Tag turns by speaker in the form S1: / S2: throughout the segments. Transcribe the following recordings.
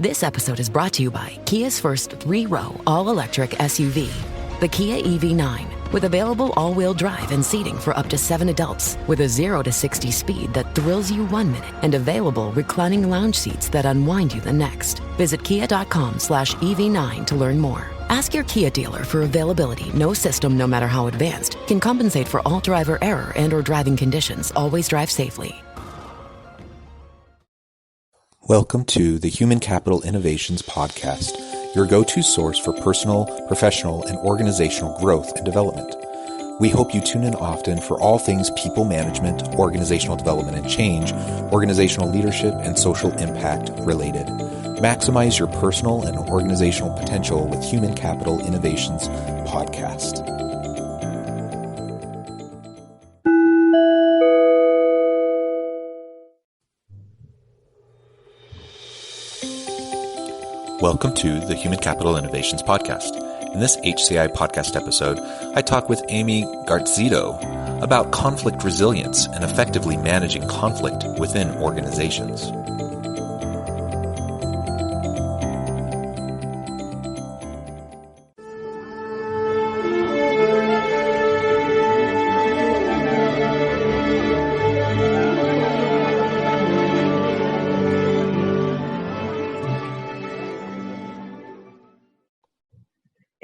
S1: This episode is brought to you by Kia's first 3-row all-electric SUV, the Kia EV9, with available all-wheel drive and seating for up to 7 adults, with a 0 to 60 speed that thrills you 1 minute, and available reclining lounge seats that unwind you the next. Visit kia.com/EV9 to learn more. Ask your Kia dealer for availability. No system, no matter how advanced, can compensate for all driver error and or driving conditions. Always drive safely.
S2: Welcome to the Human Capital Innovations Podcast, your go-to source for personal, professional, and organizational growth and development. We hope you tune in often for all things people management, organizational development and change, organizational leadership, and social impact related. Maximize your personal and organizational potential with Human Capital Innovations Podcast. Welcome to the Human Capital Innovations Podcast. In this HCI podcast episode, I talk with Amy Garzitto about conflict resilience and effectively managing conflict within organizations.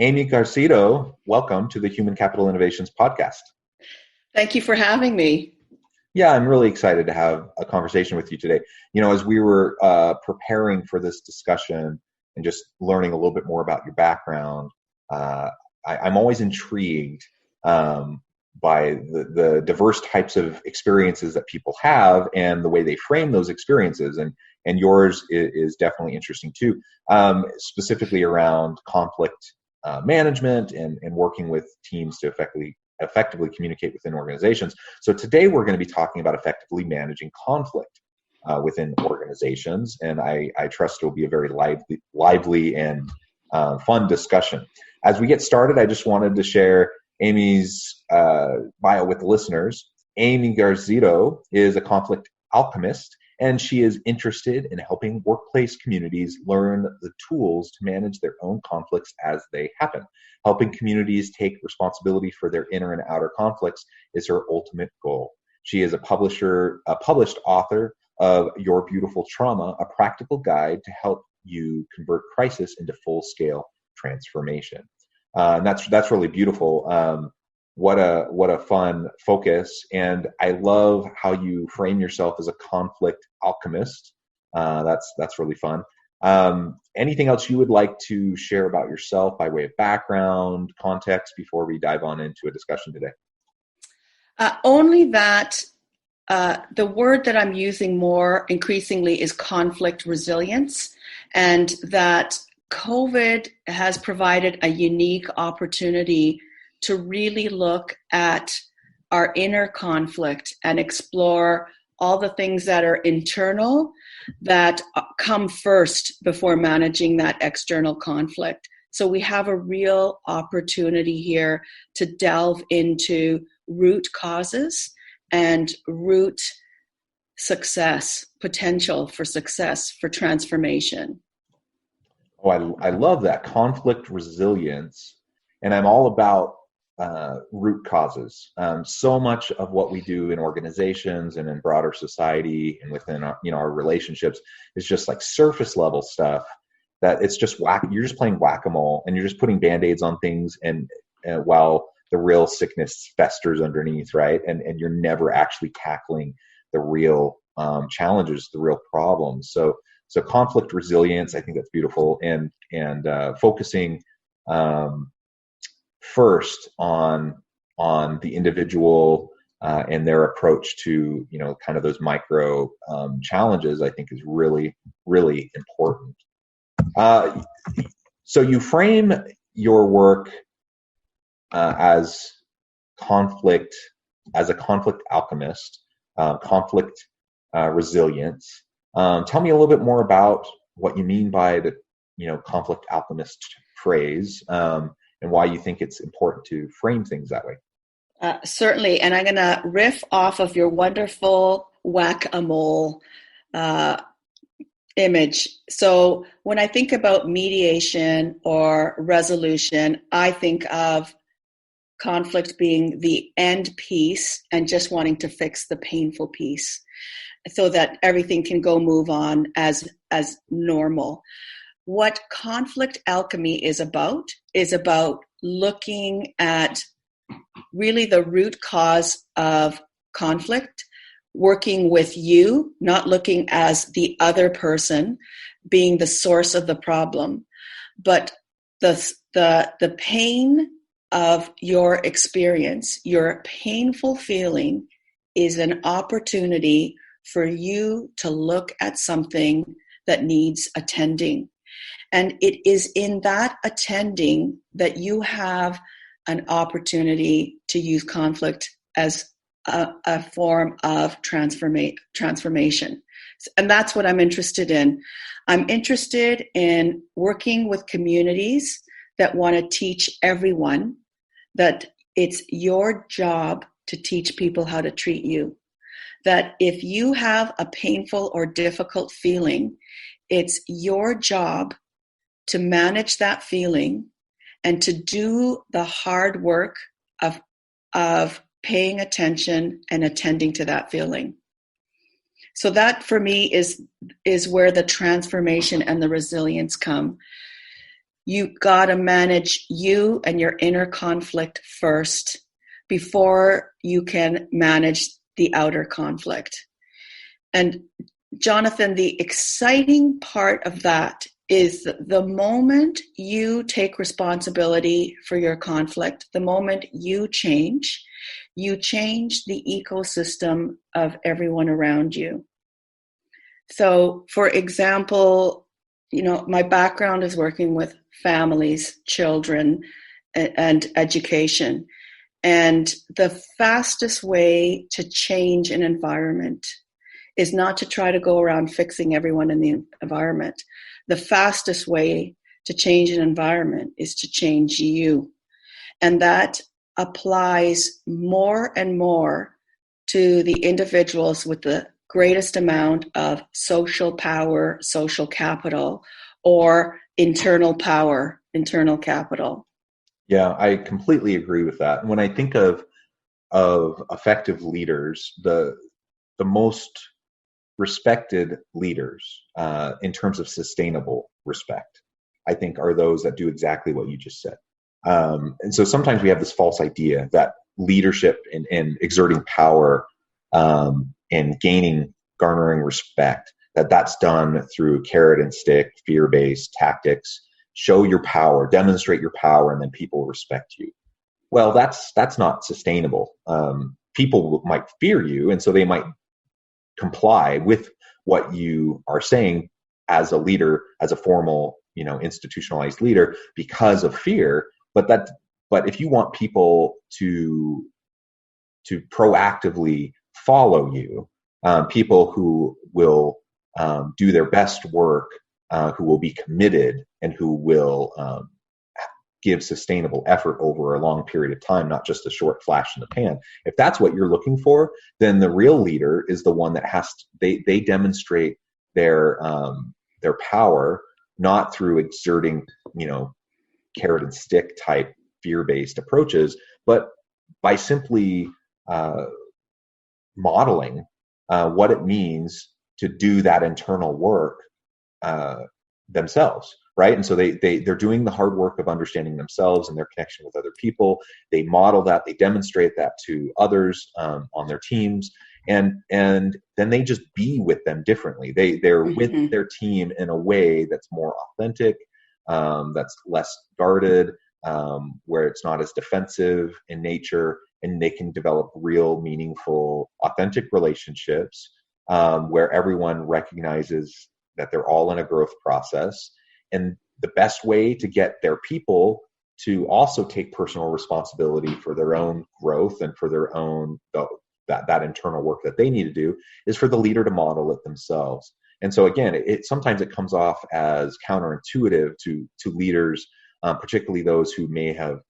S2: Amy Garzitto, welcome to the Human Capital Innovations Podcast.
S3: Thank you for having me.
S2: Yeah, I'm really excited to have a conversation with you today. You know, as we were preparing for this discussion and just learning a little bit more about your background, I'm always intrigued by the diverse types of experiences that people have and the way they frame those experiences. And yours is definitely interesting too, specifically around conflict management and working with teams to effectively communicate within organizations. So today we're going to be talking about effectively managing conflict within organizations, and I trust it will be a very lively and fun discussion. As we get started, I just wanted to share Amy's bio with the listeners. Amy Garzitto is a conflict alchemist, and she is interested in helping workplace communities learn the tools to manage their own conflicts as they happen. Helping communities take responsibility for their inner and outer conflicts is her ultimate goal. She is a published author of Your Beautiful Trauma, a practical guide to help you convert crisis into full-scale transformation. And that's really beautiful. What a fun focus. And I love how you frame yourself as a conflict alchemist. That's really fun. Anything else you would like to share about yourself by way of background, context, before we dive on into a discussion today?
S3: Only that the word that I'm using more increasingly is conflict resilience, and that COVID has provided a unique opportunity to really look at our inner conflict and explore all the things that are internal that come first before managing that external conflict. So we have a real opportunity here to delve into root causes and root success, potential for success, for transformation.
S2: Oh, I love that, conflict resilience. And I'm all about root causes. So much of what we do in organizations and in broader society and within our relationships is just like surface level stuff that it's just you're just playing whack-a-mole and you're just putting band-aids on things and while the real sickness festers underneath, right? And you're never actually tackling the real challenges, the real problems. So conflict resilience, I think that's beautiful, and focusing first on the individual and their approach to kind of those micro challenges, I think is really, really important. So you frame your work as a conflict alchemist, conflict resilience. Tell me a little bit more about what you mean by the conflict alchemist phrase, and why you think it's important to frame things that way.
S3: Certainly, and I'm going to riff off of your wonderful whack-a-mole image. So when I think about mediation or resolution, I think of conflict being the end piece and just wanting to fix the painful piece so that everything can go move on as normal. What conflict alchemy is about looking at really the root cause of conflict, working with you, not looking as the other person being the source of the problem, but the pain of your experience, your painful feeling is an opportunity for you to look at something that needs attending. And it is in that attending that you have an opportunity to use conflict as a form of transformation. And that's what I'm interested in. I'm interested in working with communities that want to teach everyone that it's your job to teach people how to treat you. That if you have a painful or difficult feeling, it's your job to manage that feeling and to do the hard work of paying attention and attending to that feeling. So that for me is where the transformation and the resilience come. You got to manage you and your inner conflict first before you can manage the outer conflict. And Jonathan, the exciting part of that is the moment you take responsibility for your conflict, the moment you change the ecosystem of everyone around you. So, for example, my background is working with families, children, and education. And the fastest way to change an environment is not to try to go around fixing everyone in the environment. The fastest way to change an environment is to change you. And that applies more and more to the individuals with the greatest amount of social power, social capital, or internal power, internal capital.
S2: Yeah, I completely agree with that. When I think of effective leaders, the most respected leaders in terms of sustainable respect, I think, are those that do exactly what you just said. And so sometimes we have this false idea that leadership and exerting power and garnering respect, that's done through carrot and stick, fear-based tactics. Show your power, demonstrate your power, and then people will respect you. Well, that's not sustainable. People might fear you, and so they might comply with what you are saying as a leader, as a formal, institutionalized leader, because of fear. But if you want people to proactively follow you, people who will do their best work, who will be committed, and who will give sustainable effort over a long period of time, not just a short flash in the pan. If that's what you're looking for, then the real leader is the one that they demonstrate their power, not through exerting, carrot and stick type fear-based approaches, but by simply modeling what it means to do that internal work themselves, right? And so they're doing the hard work of understanding themselves and their connection with other people. They model that, they demonstrate that to others on their teams, and then they just be with them differently. They're with their team in a way that's more authentic, that's less guarded, where it's not as defensive in nature, and they can develop real, meaningful, authentic relationships where everyone recognizes that they're all in a growth process. And the best way to get their people to also take personal responsibility for their own growth and for their own that internal work that they need to do is for the leader to model it themselves. And so again, sometimes it comes off as counterintuitive to leaders, particularly those who may have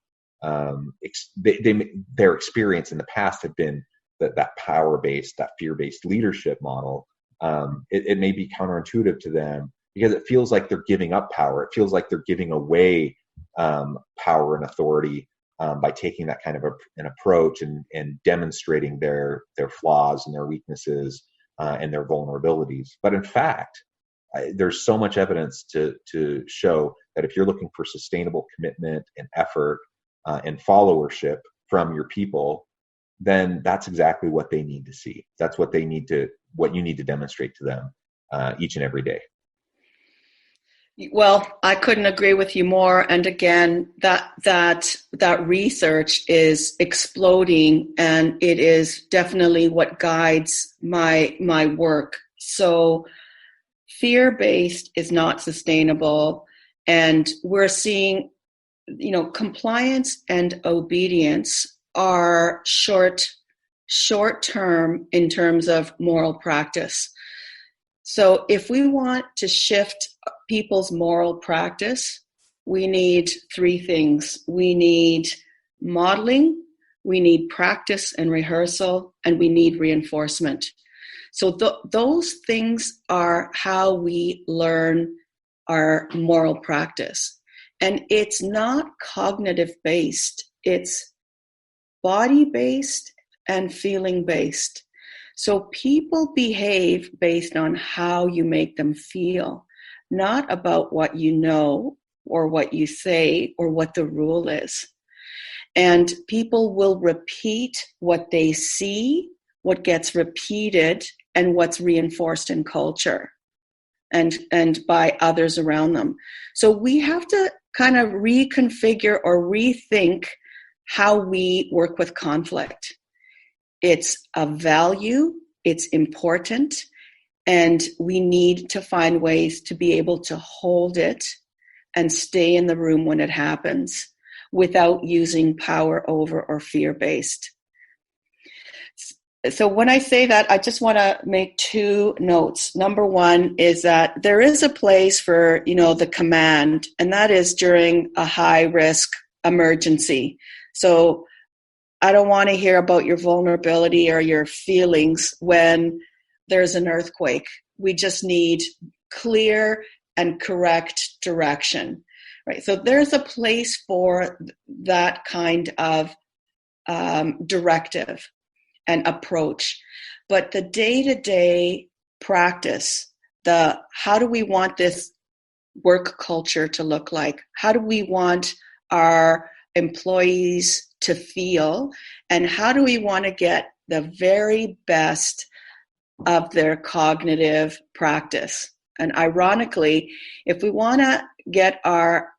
S2: their experience in the past had been that power-based, that fear-based leadership model. it may be counterintuitive to them because it feels like they're giving up power. It feels like they're giving away power and authority by taking that kind of an approach and demonstrating their flaws and their weaknesses and their vulnerabilities. But in fact, there's so much evidence to show that if you're looking for sustainable commitment and effort and followership from your people, then that's exactly what they need to see. That's what you need to demonstrate to them each and every day.
S3: Well, I couldn't agree with you more. And again, that research is exploding, and it is definitely what guides my work. So fear-based is not sustainable, and we're seeing, compliance and obedience are short-term in terms of moral practice. So if we want to shift people's moral practice, we need three things. We need modeling, we need practice and rehearsal, and we need reinforcement. So those things are how we learn our moral practice. And it's not cognitive based, it's body based and feeling based. So people behave based on how you make them feel, not about what you know or what you say or what the rule is. And people will repeat what they see, what gets repeated, and what's reinforced in culture and by others around them. So we have to kind of reconfigure or rethink how we work with conflict. It's a value, it's important, and we need to find ways to be able to hold it and stay in the room when it happens without using power over or fear-based. So when I say that, I just want to make two notes. Number one is that there is a place for, the command, and that is during a high-risk emergency. So I don't want to hear about your vulnerability or your feelings when there's an earthquake. We just need clear and correct direction, right? So there's a place for that kind of directive and approach. But the day-to-day practice, how do we want this work culture to look like? How do we want our employees to feel, and how do we want to get the very best of their cognitive practice? And ironically, if we want to get our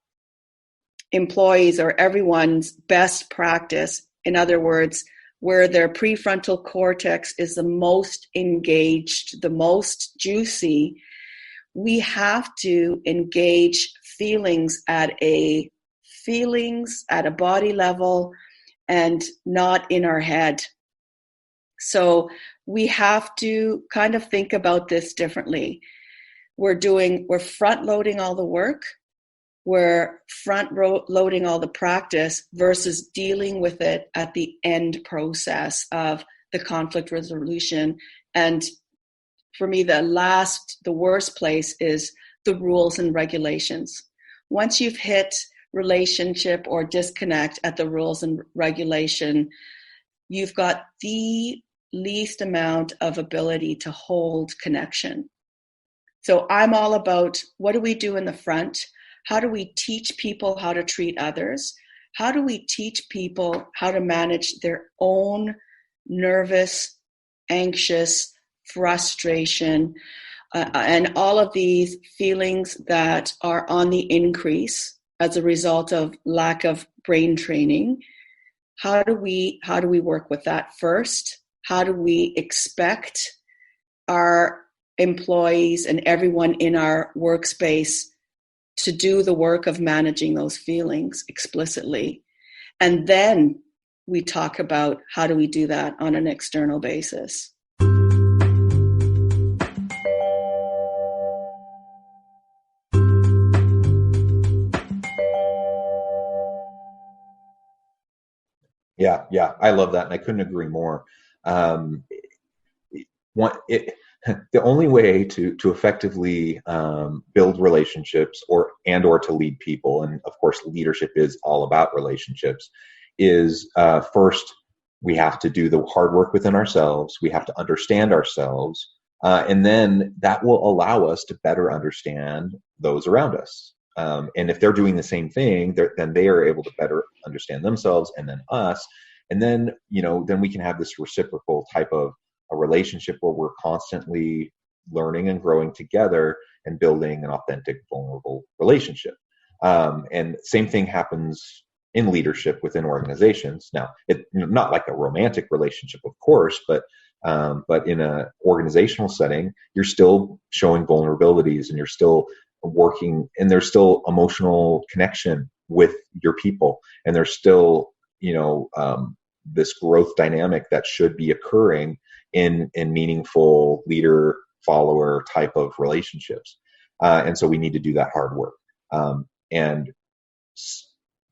S3: employees or everyone's best practice, in other words, where their prefrontal cortex is the most engaged, the most juicy, we have to engage feelings at a body level and not in our head. So we have to kind of think about this differently. We're front loading all the work, we're front loading all the practice versus dealing with it at the end process of the conflict resolution. And for me, the worst place is the rules and regulations. Once you've hit relationship or disconnect at the rules and regulation, you've got the least amount of ability to hold connection. So I'm all about, what do we do in the front? How do we teach people how to treat others? How do we teach people how to manage their own nervous, anxious, frustration, and all of these feelings that are on the increase as a result of lack of brain training? How do we work with that first? How do we expect our employees and everyone in our workspace to do the work of managing those feelings explicitly? And then we talk about how do we do that on an external basis.
S2: Yeah, I love that, and I couldn't agree more. the only way to effectively build relationships or to lead people, and of course leadership is all about relationships, is first we have to do the hard work within ourselves. We have to understand ourselves, and then that will allow us to better understand those around us. And if they're doing the same thing, then they are able to better understand themselves and then us. And then, then we can have this reciprocal type of a relationship where we're constantly learning and growing together and building an authentic, vulnerable relationship. And same thing happens in leadership within organizations. Now, not like a romantic relationship, of course, but in an organizational setting, you're still showing vulnerabilities and you're still working, and there's still emotional connection with your people, and there's still this growth dynamic that should be occurring in meaningful leader follower type of relationships, and so we need to do that hard work, and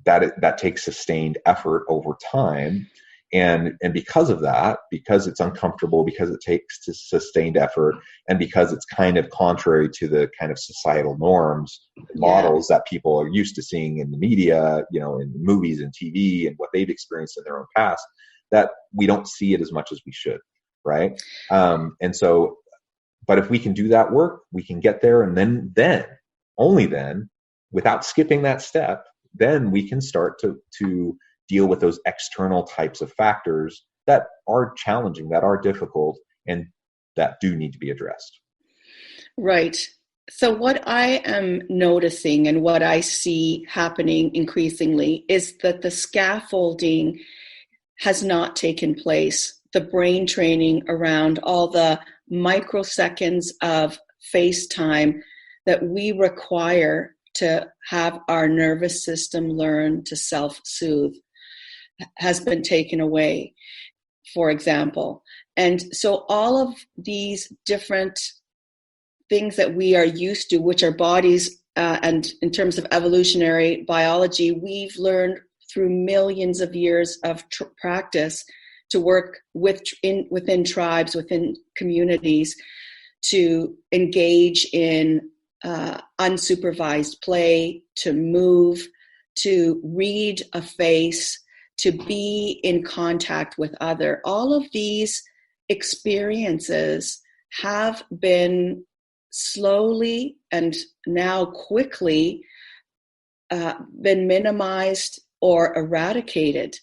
S2: that takes sustained effort over time. And because of that, because it's uncomfortable, because it takes sustained effort, and because it's kind of contrary to the kind of societal norms, models that people are used to seeing in the media, in movies and TV, and what they've experienced in their own past, that we don't see it as much as we should, right? And so, but if we can do that work, we can get there, and then only then, without skipping that step, then we can start to deal with those external types of factors that are challenging, that are difficult, and that do need to be addressed.
S3: Right. So what I am noticing and what I see happening increasingly is that the scaffolding has not taken place. The brain training around all the microseconds of face time that we require to have our nervous system learn to self-soothe has been taken away, for example. And so all of these different things that we are used to, which our bodies, and in terms of evolutionary biology, we've learned through millions of years of practice to work within tribes, within communities, to engage in unsupervised play, to move, to read a face, to be in contact with other. All of these experiences have been slowly and now quickly been minimized or eradicated.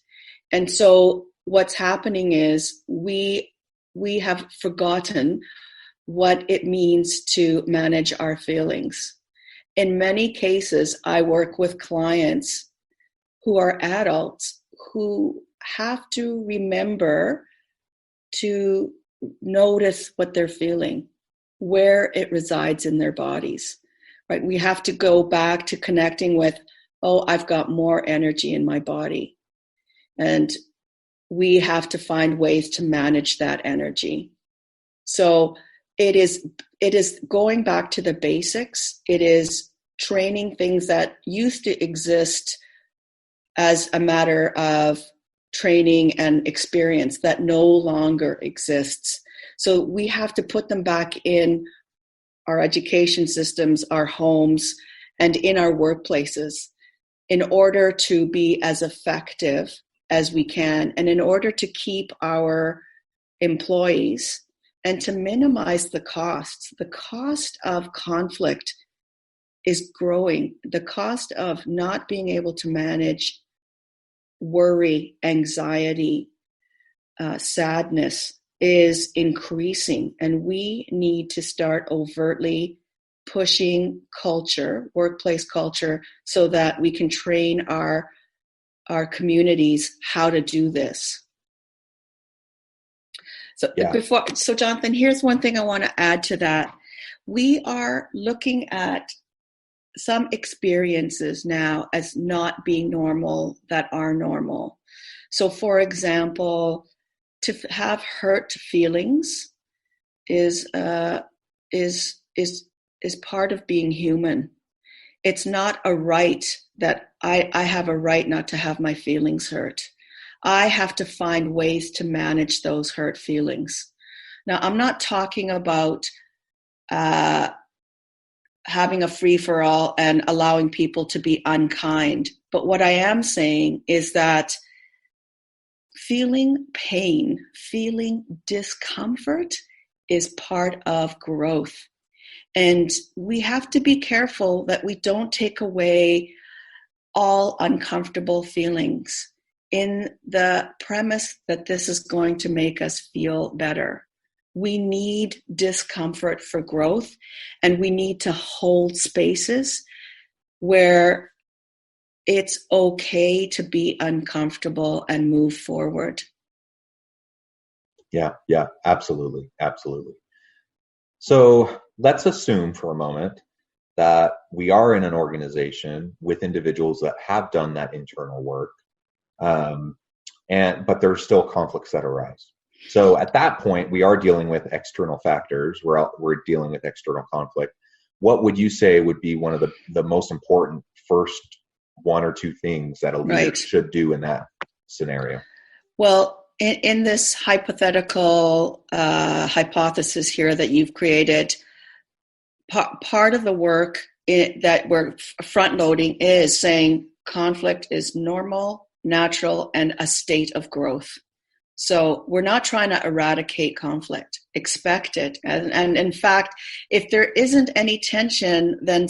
S3: And so what's happening is we have forgotten what it means to manage our feelings. In many cases, I work with clients who are adults who have to remember to notice what they're feeling, where it resides in their bodies, right? We have to go back to connecting with, I've got more energy in my body. And we have to find ways to manage that energy. So it is going back to the basics. It is training things that used to exist as a matter of training and experience that no longer exists. So we have to put them back in our education systems, our homes, and in our workplaces in order to be as effective as we can, and in order to keep our employees and to minimize the costs. The cost of conflict is growing. The cost of not being able to manage worry, anxiety, sadness is increasing, and we need to start overtly pushing culture, workplace culture, so that we can train our communities how to do this. So Jonathan, here's one thing I want to add to that. We are looking at some experiences now as not being normal that are normal. So for example, to have hurt feelings is part of being human. It's not a right that I have a right not to have my feelings hurt. I have to find ways to manage those hurt feelings. Now, I'm not talking about having a free-for-all and allowing people to be unkind. But what I am saying is that feeling pain, feeling discomfort is part of growth. And we have to be careful that we don't take away all uncomfortable feelings in the premise that this is going to make us feel better. We need discomfort for growth, and we need to hold spaces where it's okay to be uncomfortable and move forward.
S2: Yeah, absolutely. Absolutely. So let's assume for a moment that we are in an organization with individuals that have done that internal work, but there's still conflicts that arise. So at that point, we are dealing with external factors. We're dealing with external conflict. What would you say would be one of the most important first one or two things that a leader should do in that scenario?
S3: Well, in this hypothetical hypothesis here that you've created, part of the work that we're front loading is saying conflict is normal, natural, and a state of growth. So we're not trying to eradicate conflict, expect it. And in fact, if there isn't any tension, then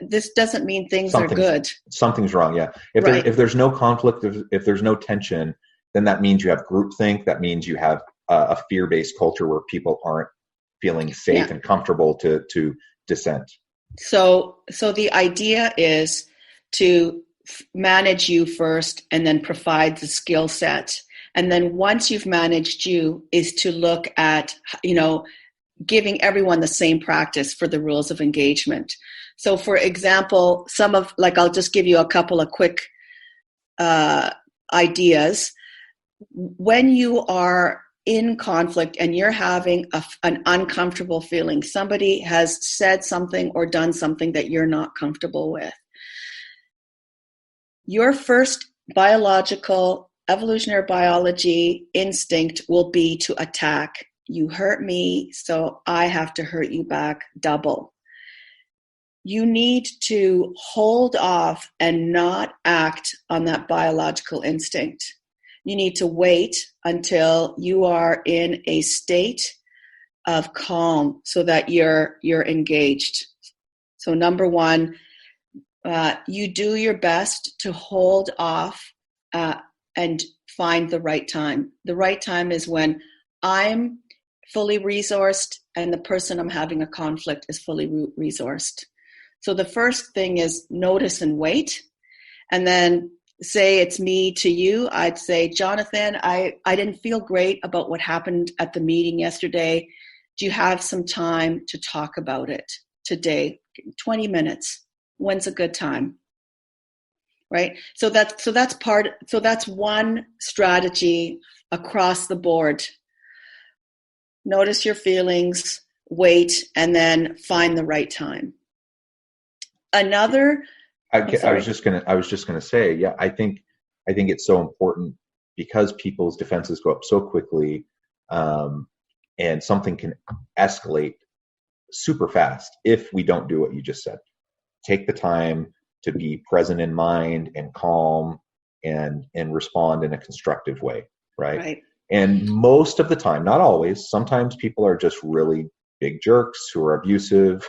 S3: this doesn't mean things are good.
S2: Something's wrong, yeah. If there's no conflict, if there's no tension, then that means you have groupthink. That means you have a fear-based culture where people aren't feeling safe and comfortable to dissent.
S3: So the idea is to manage you first and then provide the skill set. And then once you've managed you is to look at, giving everyone the same practice for the rules of engagement. So for example, I'll just give you a couple of quick ideas. When you are in conflict and you're having an uncomfortable feeling, somebody has said something or done something that you're not comfortable with, your first evolutionary biology instinct will be to attack. You hurt me, so I have to hurt you back double. You need to hold off and not act on that biological instinct. You need to wait until you are in a state of calm so that you're engaged. So number one, you do your best to hold off and find the right time. The right time is when I'm fully resourced and the person I'm having a conflict is fully resourced. So the first thing is notice and wait. And then say it's me to you. I'd say, Jonathan, I didn't feel great about what happened at the meeting yesterday. Do you have some time to talk about it today? 20 minutes. When's a good time? Right? So that's one strategy across the board. Notice your feelings, wait, and then find the right time. Another
S2: I was just gonna say, yeah, I think it's so important because people's defenses go up so quickly, and something can escalate super fast if we don't do what you just said. Take the time to be present in mind and calm and respond in a constructive way, right? And most of the time, not always, sometimes people are just really big jerks who are abusive,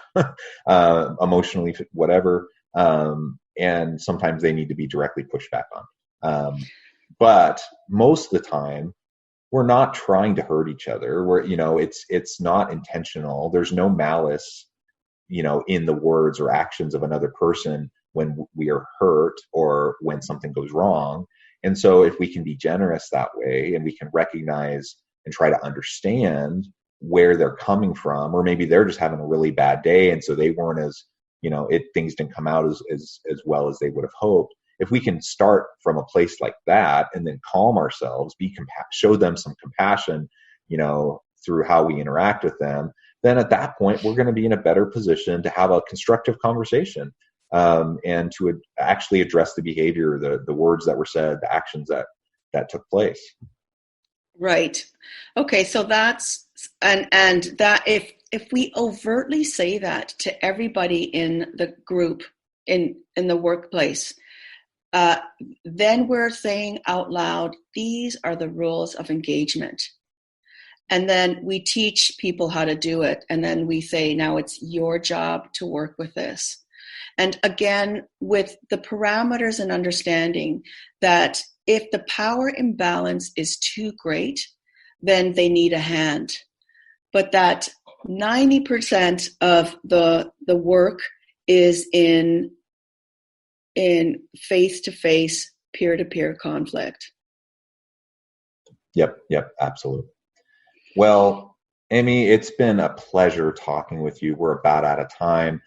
S2: emotionally, whatever. And sometimes they need to be directly pushed back on. But most of the time, we're not trying to hurt each other. It's not intentional. There's no malice, in the words or actions of another person when we are hurt or when something goes wrong. And so if we can be generous that way and we can recognize and try to understand where they're coming from, or maybe they're just having a really bad day and so they weren't as, things didn't come out as well as they would have hoped. If we can start from a place like that and then calm ourselves, show them some compassion, through how we interact with them, then at that point, we're going to be in a better position to have a constructive conversation, and to actually address the behavior, the words that were said, the actions that took place.
S3: Right. Okay. So that's, and that if we overtly say that to everybody in the group, in the workplace, then we're saying out loud, these are the rules of engagement. And then we teach people how to do it. And then we say, now it's your job to work with this. And again, with the parameters and understanding that if the power imbalance is too great, then they need a hand. But that 90% of the work is in face-to-face, peer-to-peer conflict.
S2: Yep, absolutely. Well, Amy, it's been a pleasure talking with you. We're about out of time.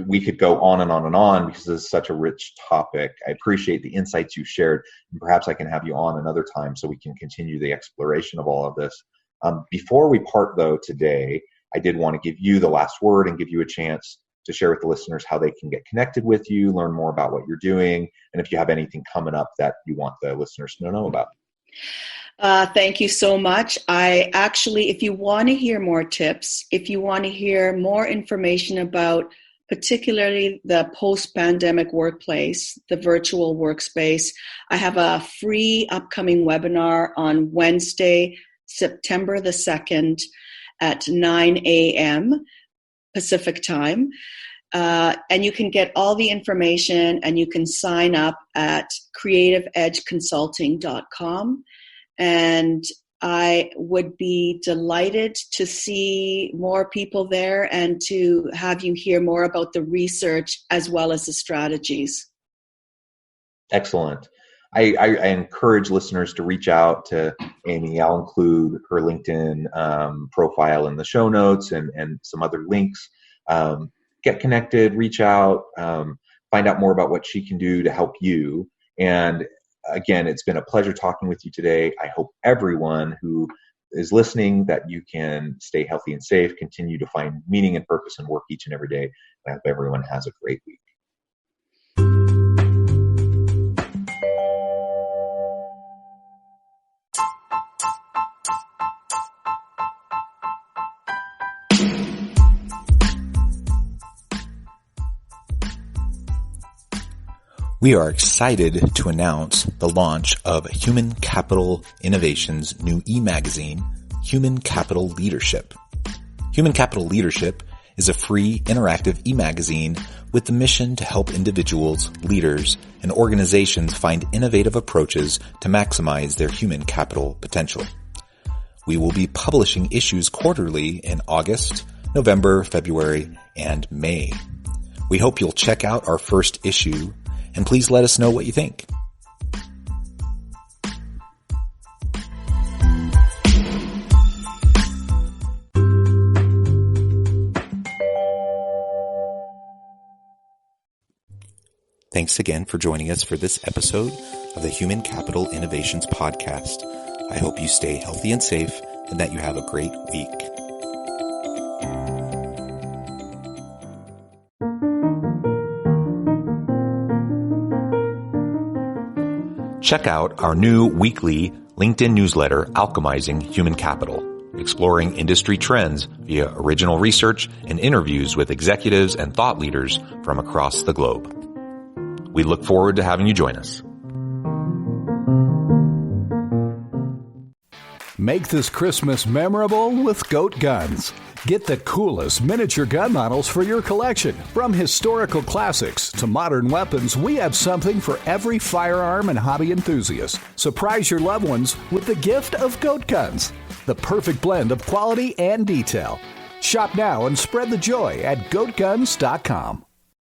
S2: We could go on and on and on because this is such a rich topic. I appreciate the insights you shared, and perhaps I can have you on another time so we can continue the exploration of all of this. Before we part, though, today, I did want to give you the last word and give you a chance to share with the listeners how they can get connected with you, learn more about what you're doing, and if you have anything coming up that you want the listeners to know about.
S3: Thank you so much. If you want to hear more tips, if you want to hear more information about particularly the post-pandemic workplace, the virtual workspace, I have a free upcoming webinar on Wednesday, September the 2nd at 9 a.m. Pacific time. And you can get all the information and you can sign up at creativeedgeconsulting.com. And I would be delighted to see more people there and to have you hear more about the research as well as the strategies.
S2: Excellent. I encourage listeners to reach out to Amy. I'll include her LinkedIn profile in the show notes and some other links. Get connected, reach out, find out more about what she can do to help you. And again, it's been a pleasure talking with you today. I hope everyone who is listening that you can stay healthy and safe, continue to find meaning and purpose in work each and every day. I hope everyone has a great week.
S4: We are excited to announce the launch of Human Capital Innovation's new e-magazine, Human Capital Leadership. Human Capital Leadership is a free, interactive e-magazine with the mission to help individuals, leaders, and organizations find innovative approaches to maximize their human capital potential. We will be publishing issues quarterly in August, November, February, and May. We hope you'll check out our first issue, and please let us know what you think. Thanks again for joining us for this episode of the Human Capital Innovations Podcast. I hope you stay healthy and safe and that you have a great week. Check out our new weekly LinkedIn newsletter, Alchemizing Human Capital, exploring industry trends via original research and interviews with executives and thought leaders from across the globe. We look forward to having you join us.
S5: Make this Christmas memorable with Goat Guns. Get the coolest miniature gun models for your collection. From historical classics to modern weapons, we have something for every firearm and hobby enthusiast. Surprise your loved ones with the gift of Goat Guns, the perfect blend of quality and detail. Shop now and spread the joy at goatguns.com.